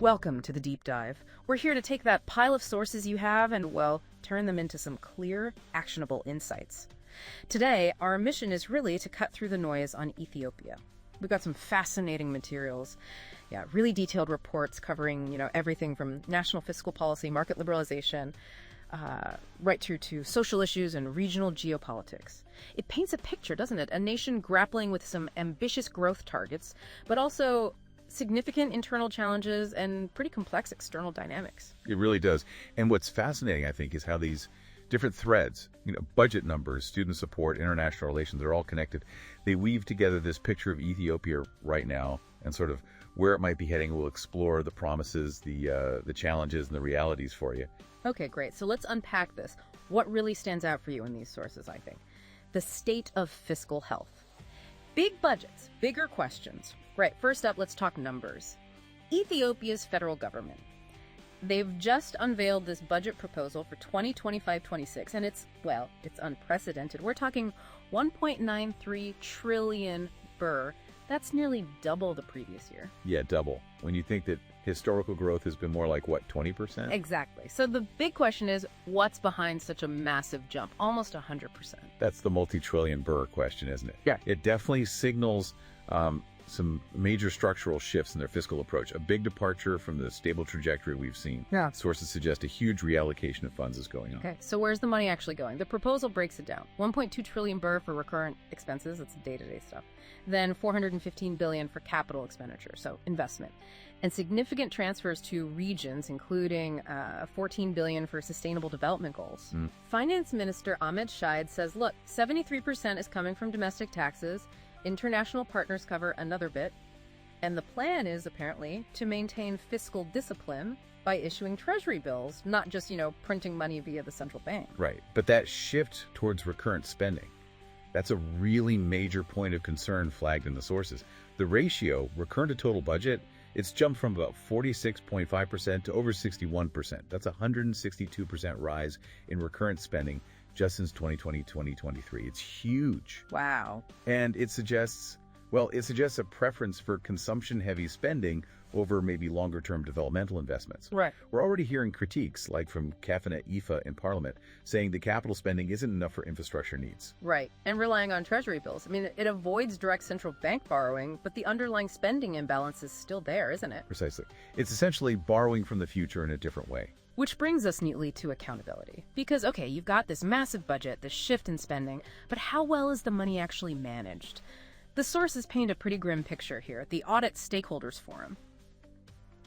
Welcome to the Deep Dive. We're here to take that pile of sources you have and, well, turn them into some clear, actionable insights. Today, our mission is really to cut through the noise on Ethiopia. We've got some fascinating materials. Really detailed reports covering, everything from national fiscal policy, market liberalization, right through to social issues and regional geopolitics. It paints a picture, doesn't it? A nation grappling with some ambitious growth targets, but also significant internal challenges and pretty complex external dynamics. It really does. And what's fascinating, I think, is how these different threads, budget numbers, student support, international relations, they're all connected. They weave together this picture of Ethiopia right now and sort of where it might be heading. We'll explore the promises, the challenges, and the realities for you. Okay, great. So let's unpack this. What really stands out for you in these sources, I think? The state of fiscal health. Big budgets, bigger questions. Right, first up, let's talk numbers. Ethiopia's federal government. They've just unveiled this budget proposal for 2025-26, and it's unprecedented. We're talking 1.93 trillion birr. That's nearly double the previous year. Yeah, double. When you think that historical growth has been more like, 20%? Exactly. So the big question is, what's behind such a massive jump? Almost 100%. That's the multi-trillion birr question, isn't it? Yeah. It definitely signals some major structural shifts in their fiscal approach, a big departure from the stable trajectory we've seen. Yeah. Sources suggest a huge reallocation of funds is going on. Okay, so where's the money actually going? The proposal breaks it down. 1.2 trillion birr for recurrent expenses, that's day-to-day stuff. Then 415 billion for capital expenditure, so investment. And significant transfers to regions, including 14 billion for sustainable development goals. Finance Minister Ahmed Shide says, look, 73% is coming from domestic taxes. International partners cover another bit, and the plan is apparently to maintain fiscal discipline by issuing treasury bills, not just, printing money via the central bank. Right, but that shift towards recurrent spending, that's a really major point of concern flagged in the sources. The ratio, recurrent to total budget, it's jumped from about 46.5% to over 61%. That's a 162% rise in recurrent spending just since 2020-2023. It's huge. Wow. And it suggests a preference for consumption-heavy spending over maybe longer-term developmental investments. Right. We're already hearing critiques, like from Kafana Ifa in Parliament, saying the capital spending isn't enough for infrastructure needs. Right, and relying on treasury bills. It avoids direct central bank borrowing, but the underlying spending imbalance is still there, isn't it? Precisely. It's essentially borrowing from the future in a different way. Which brings us neatly to accountability. Because, okay, you've got this massive budget, this shift in spending, but how well is the money actually managed? The sources paint a pretty grim picture here. The Audit Stakeholders Forum.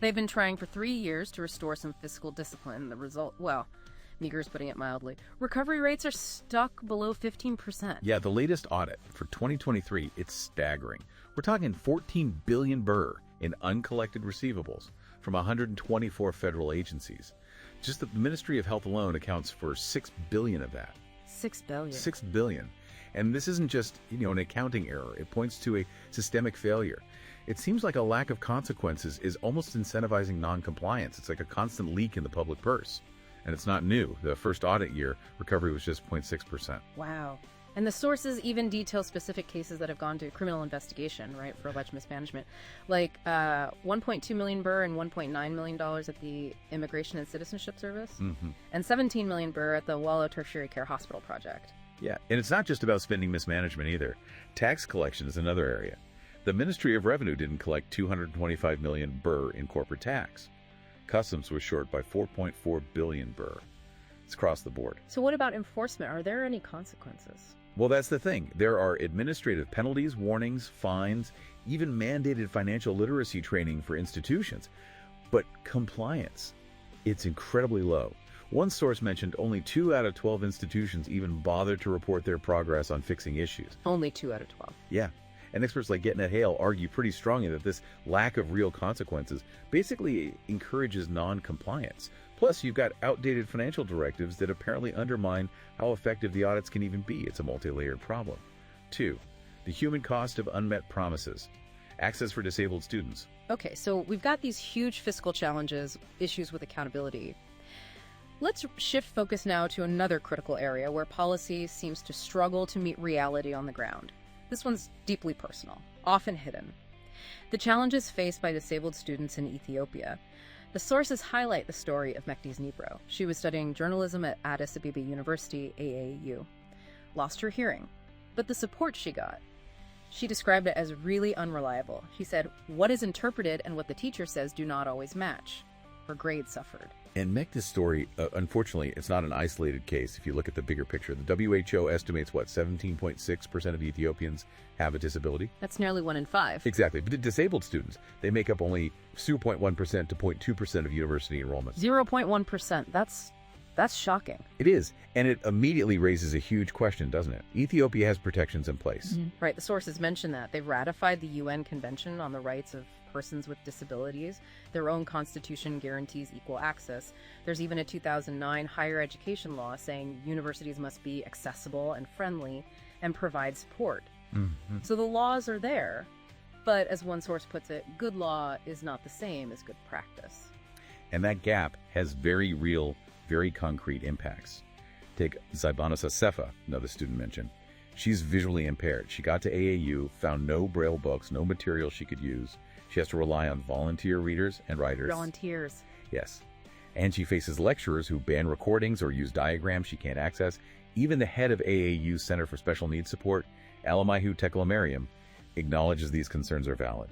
They've been trying for 3 years to restore some fiscal discipline. The result, meager is putting it mildly. Recovery rates are stuck below 15%. Yeah, the latest audit for 2023, it's staggering. We're talking 14 billion birr in uncollected receivables from 124 federal agencies. Just the Ministry of Health alone accounts for 6 billion of that. 6 billion. 6 billion. And this isn't just, an accounting error. It points to a systemic failure. It seems like a lack of consequences is almost incentivizing non-compliance. It's like a constant leak in the public purse. And it's not new. The first audit year, recovery was just 0.6%. Wow. And the sources even detail specific cases that have gone to criminal investigation, right, for alleged mismanagement, like 1.2 million birr and $1.9 million at the Immigration and Citizenship Service, and 17 million birr at the Wallow Tertiary Care Hospital project. Yeah, and it's not just about spending mismanagement either. Tax collection is another area. The Ministry of Revenue didn't collect 225 million birr in corporate tax. Customs was short by 4.4 billion birr. It's across the board. So what about enforcement? Are there any consequences? Well, that's the thing. There are administrative penalties, warnings, fines, even mandated financial literacy training for institutions. But compliance, it's incredibly low. One source mentioned only 2 out of 12 institutions even bothered to report their progress on fixing issues. Only 2 out of 12. Yeah. And experts like Getnet Hale argue pretty strongly that this lack of real consequences basically encourages non-compliance. Plus, you've got outdated financial directives that apparently undermine how effective the audits can even be. It's a multi-layered problem. 2, the human cost of unmet promises. Access for disabled students. Okay, so we've got these huge fiscal challenges, issues with accountability. Let's shift focus now to another critical area where policy seems to struggle to meet reality on the ground. This one's deeply personal, often hidden. The challenges faced by disabled students in Ethiopia. The sources highlight the story of Mekdi's Nibro. She was studying journalism at Addis Ababa University, AAU. Lost her hearing, but the support she got. She described it as really unreliable. She said, what is interpreted and what the teacher says do not always match. Her grades suffered. And Mekdi's story, unfortunately, it's not an isolated case. If you look at the bigger picture, the WHO estimates, 17.6% of Ethiopians have a disability? That's nearly 1 in 5. Exactly. But the disabled students, they make up only 0.1% to 0.2% of university enrollment. 0.1%. That's shocking. It is. And it immediately raises a huge question, doesn't it? Ethiopia has protections in place. Right. The sources mention that. They've ratified the UN Convention on the Rights of Persons with Disabilities. Their own constitution guarantees equal access. There's even a 2009 higher education law saying universities must be accessible and friendly and provide support. So the laws are there, but as one source puts it, good law is not the same as good practice. And that gap has very real, very concrete impacts. Take Zaibana Sasefa, another student mentioned. She's visually impaired. She got to AAU, found no Braille books, no material she could use. She has to rely on volunteer readers and writers. Volunteers. Yes. And she faces lecturers who ban recordings or use diagrams she can't access. Even the head of AAU's Center for Special Needs Support, Alamihu Teklemariam, acknowledges these concerns are valid.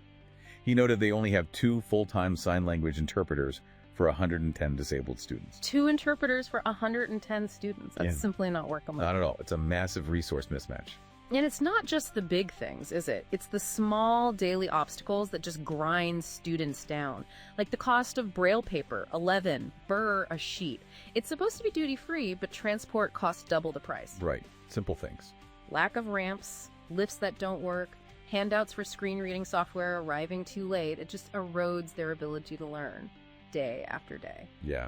He noted they only have 2 full-time sign language interpreters for 110 disabled students. 2 interpreters for 110 students. That's simply not workable. Not at all. It's a massive resource mismatch. And it's not just the big things, is it? It's the small daily obstacles that just grind students down. Like the cost of Braille paper, 11, Birr a sheet. It's supposed to be duty-free, but transport costs double the price. Right. Simple things. Lack of ramps, lifts that don't work, handouts for screen reading software arriving too late. It just erodes their ability to learn day after day. Yeah.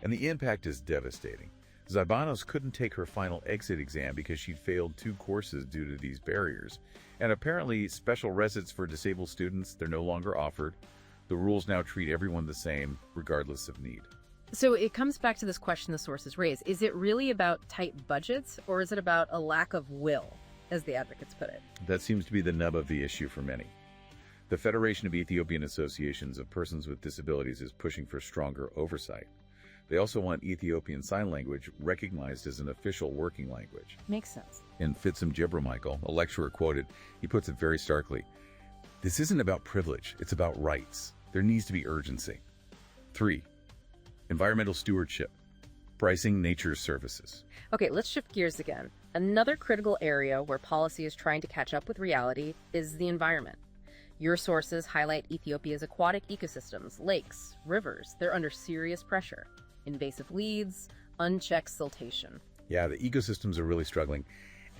And the impact is devastating. Zaibanos couldn't take her final exit exam because she'd failed 2 courses due to these barriers. And apparently, special resits for disabled students, they're no longer offered. The rules now treat everyone the same, regardless of need. So it comes back to this question the sources raise. Is it really about tight budgets, or is it about a lack of will, as the advocates put it? That seems to be the nub of the issue for many. The Federation of Ethiopian Associations of Persons with Disabilities is pushing for stronger oversight. They also want Ethiopian Sign Language recognized as an official working language. Makes sense. In Fitsum Michael, a lecturer quoted, he puts it very starkly, "This isn't about privilege, it's about rights. There needs to be urgency." 3. Environmental stewardship. Pricing nature's services. Okay, let's shift gears again. Another critical area where policy is trying to catch up with reality is the environment. Your sources highlight Ethiopia's aquatic ecosystems, lakes, rivers. They're under serious pressure. Invasive weeds, unchecked siltation. Yeah, the ecosystems are really struggling.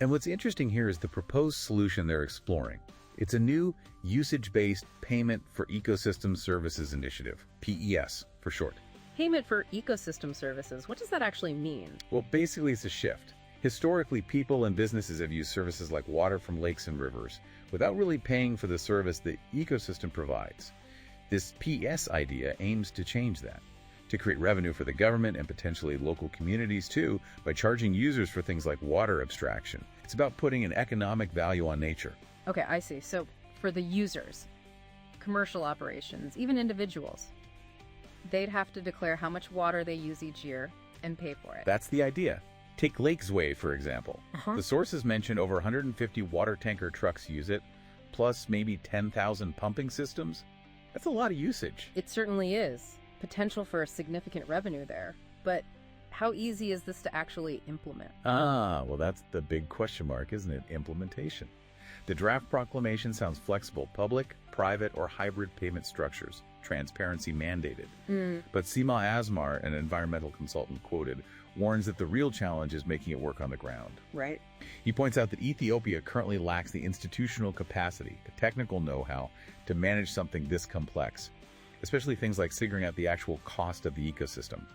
And what's interesting here is the proposed solution they're exploring. It's a new usage-based Payment for Ecosystem Services initiative, PES for short. Payment for ecosystem services, what does that actually mean? Well, basically it's a shift. Historically, people and businesses have used services like water from lakes and rivers without really paying for the service the ecosystem provides. This PES idea aims to change that, to create revenue for the government and potentially local communities too by charging users for things like water abstraction. It's about putting an economic value on nature. Okay, I see. So for the users, commercial operations, even individuals, they'd have to declare how much water they use each year and pay for it. That's the idea. Take Lake Zway, for example. The sources mention over 150 water tanker trucks use it, plus maybe 10,000 pumping systems. That's a lot of usage. It certainly is. Potential for a significant revenue there. But how easy is this to actually implement? Well, that's the big question mark, isn't it? Implementation. The draft proclamation sounds flexible: public, private, or hybrid payment structures. Transparency mandated. But Sima Asmar, an environmental consultant quoted, warns that the real challenge is making it work on the ground. Right. He points out that Ethiopia currently lacks the institutional capacity, the technical know-how to manage something this complex, especially things like figuring out the actual cost of the ecosystem.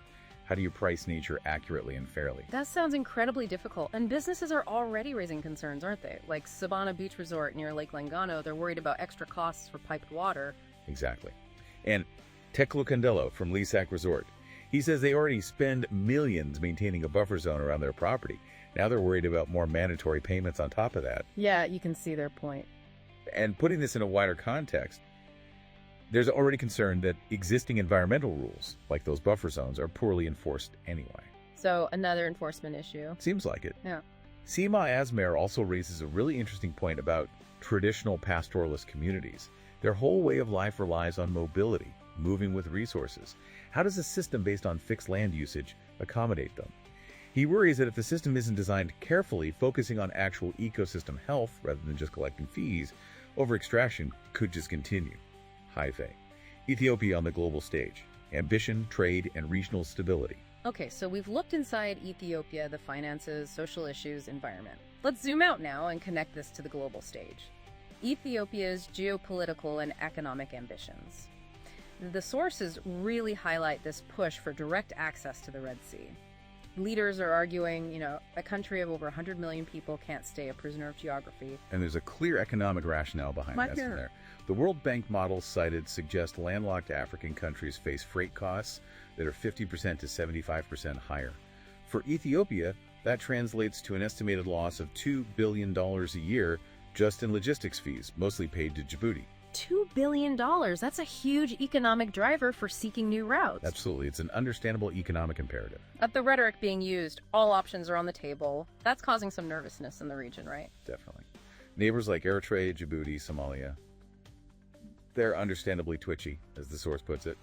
How do you price nature accurately and fairly? That sounds incredibly difficult. And businesses are already raising concerns, aren't they? Like Sabana Beach Resort near Lake Langano, they're worried about extra costs for piped water. Exactly. And Teklu Candelo from Lisak Resort, he says they already spend millions maintaining a buffer zone around their property. Now they're worried about more mandatory payments on top of that. Yeah, you can see their point. And putting this in a wider context, There's already concern that existing environmental rules, like those buffer zones, are poorly enforced anyway. So another enforcement issue. Seems like it. Yeah. Seema Asmer also raises a really interesting point about traditional pastoralist communities. Their whole way of life relies on mobility, moving with resources. How does a system based on fixed land usage accommodate them? He worries that if the system isn't designed carefully, focusing on actual ecosystem health rather than just collecting fees, over-extraction could just continue. High fae. Ethiopia on the global stage. Ambition, trade, and regional stability. Okay, so we've looked inside Ethiopia, the finances, social issues, environment. Let's zoom out now and connect this to the global stage. Ethiopia's geopolitical and economic ambitions. The sources really highlight this push for direct access to the Red Sea. Leaders are arguing, a country of over 100 million people can't stay a prisoner of geography. And there's a clear economic rationale behind that. There. The World Bank models cited suggest landlocked African countries face freight costs that are 50% to 75% higher. For Ethiopia, that translates to an estimated loss of $2 billion a year just in logistics fees, mostly paid to Djibouti. $2 billion. That's a huge economic driver for seeking new routes. Absolutely. It's an understandable economic imperative. At the rhetoric being used, all options are on the table. That's causing some nervousness in the region, right? Definitely. Neighbors like Eritrea, Djibouti, Somalia, they're understandably twitchy, as the source puts it.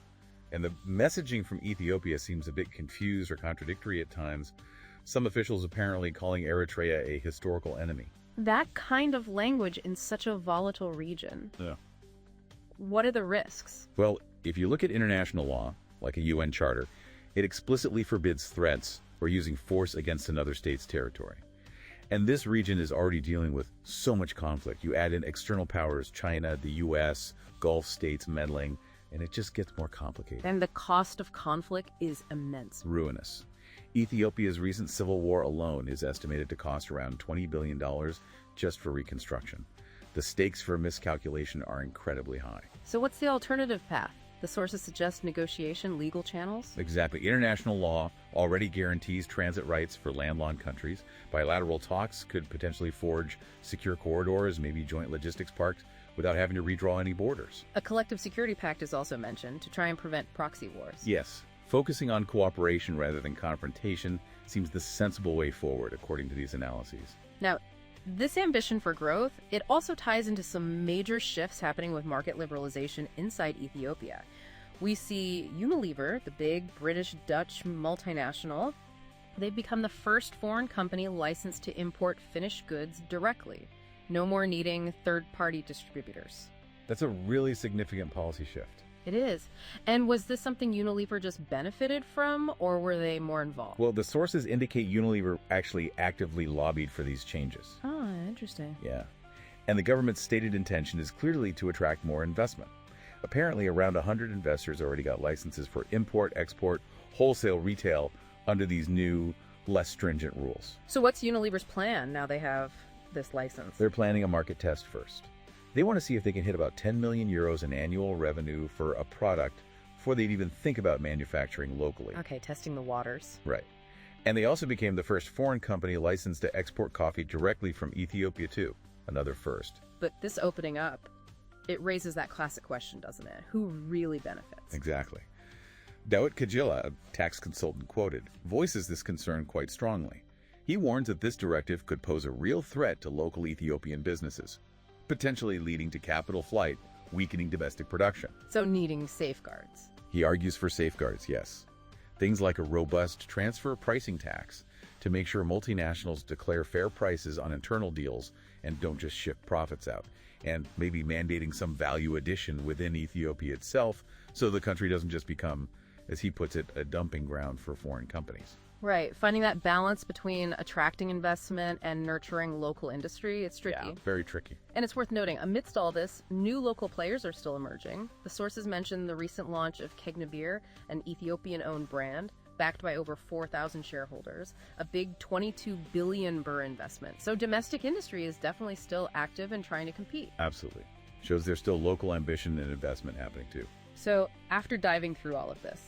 And the messaging from Ethiopia seems a bit confused or contradictory at times. Some officials apparently calling Eritrea a historical enemy. That kind of language in such a volatile region. Yeah. What are the risks? Well, if you look at international law, like a UN charter, it explicitly forbids threats or using force against another state's territory. And this region is already dealing with so much conflict. You add in external powers, China, the US, Gulf states meddling, and it just gets more complicated. And the cost of conflict is immense. Ruinous. Ethiopia's recent civil war alone is estimated to cost around $20 billion just for reconstruction. The stakes for miscalculation are incredibly high. So what's the alternative path? The sources suggest negotiation, legal channels? Exactly. International law already guarantees transit rights for landlocked countries. Bilateral talks could potentially forge secure corridors, maybe joint logistics parks, without having to redraw any borders. A collective security pact is also mentioned to try and prevent proxy wars. Yes. Focusing on cooperation rather than confrontation seems the sensible way forward, according to these analyses. Now, this ambition for growth, it also ties into some major shifts happening with market liberalization inside Ethiopia. We see Unilever, the big British-Dutch multinational, they've become the first foreign company licensed to import finished goods directly. No more needing third-party distributors. That's a really significant policy shift. It is. And was this something Unilever just benefited from, or were they more involved? Well, the sources indicate Unilever actually actively lobbied for these changes. Oh, interesting. Yeah. And the government's stated intention is clearly to attract more investment. Apparently, around 100 investors already got licenses for import, export, wholesale, retail under these new, less stringent rules. So what's Unilever's plan now they have this license? They're planning a market test first. They want to see if they can hit about 10 million euros in annual revenue for a product before they'd even think about manufacturing locally. Okay, testing the waters. Right. And they also became the first foreign company licensed to export coffee directly from Ethiopia too. Another first. But this opening up, it raises that classic question, doesn't it? Who really benefits? Exactly. Dawit Kajila, a tax consultant quoted, voices this concern quite strongly. He warns that this directive could pose a real threat to local Ethiopian businesses, potentially leading to capital flight, weakening domestic production. So needing safeguards. He argues for safeguards, yes. Things like a robust transfer pricing tax to make sure multinationals declare fair prices on internal deals and don't just shift profits out, and maybe mandating some value addition within Ethiopia itself so the country doesn't just become, as he puts it, a dumping ground for foreign companies. Right. Finding that balance between attracting investment and nurturing local industry, it's tricky. Yeah, very tricky. And it's worth noting, amidst all this, new local players are still emerging. The sources mention the recent launch of Telebirr, an Ethiopian-owned brand, backed by over 4,000 shareholders, a big 22 billion birr investment. So domestic industry is definitely still active and trying to compete. Absolutely. Shows there's still local ambition and investment happening too. So after diving through all of this,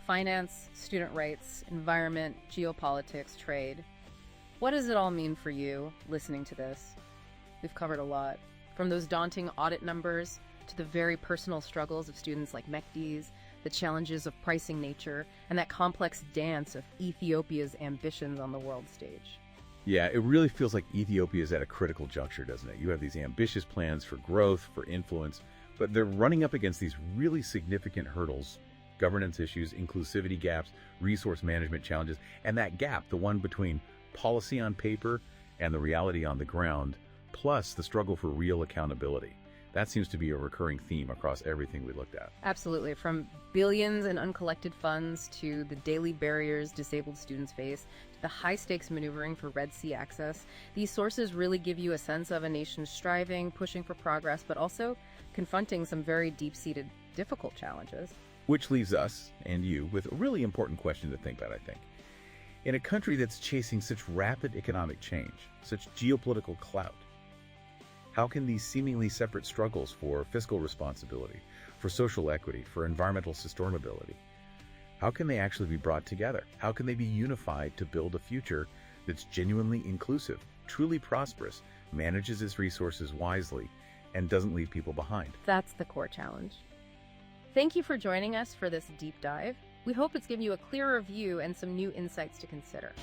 finance, student rights, environment, geopolitics, trade, what does it all mean for you listening to this? We've covered a lot. From those daunting audit numbers to the very personal struggles of students like Mekdi's, the challenges of pricing nature, and that complex dance of Ethiopia's ambitions on the world stage. Yeah, it really feels like Ethiopia is at a critical juncture, doesn't it? You have these ambitious plans for growth, for influence, but they're running up against these really significant hurdles: governance issues, inclusivity gaps, resource management challenges, and that gap, the one between policy on paper and the reality on the ground, plus the struggle for real accountability. That seems to be a recurring theme across everything we looked at. Absolutely. From billions in uncollected funds to the daily barriers disabled students face to the high-stakes maneuvering for Red Sea access, these sources really give you a sense of a nation striving, pushing for progress, but also confronting some very deep-seated, difficult challenges. Which leaves us, and you, with a really important question to think about, I think. In a country that's chasing such rapid economic change, such geopolitical clout, how can these seemingly separate struggles for fiscal responsibility, for social equity, for environmental sustainability, how can they actually be brought together? How can they be unified to build a future that's genuinely inclusive, truly prosperous, manages its resources wisely, and doesn't leave people behind? That's the core challenge. Thank you for joining us for this deep dive. We hope it's given you a clearer view and some new insights to consider.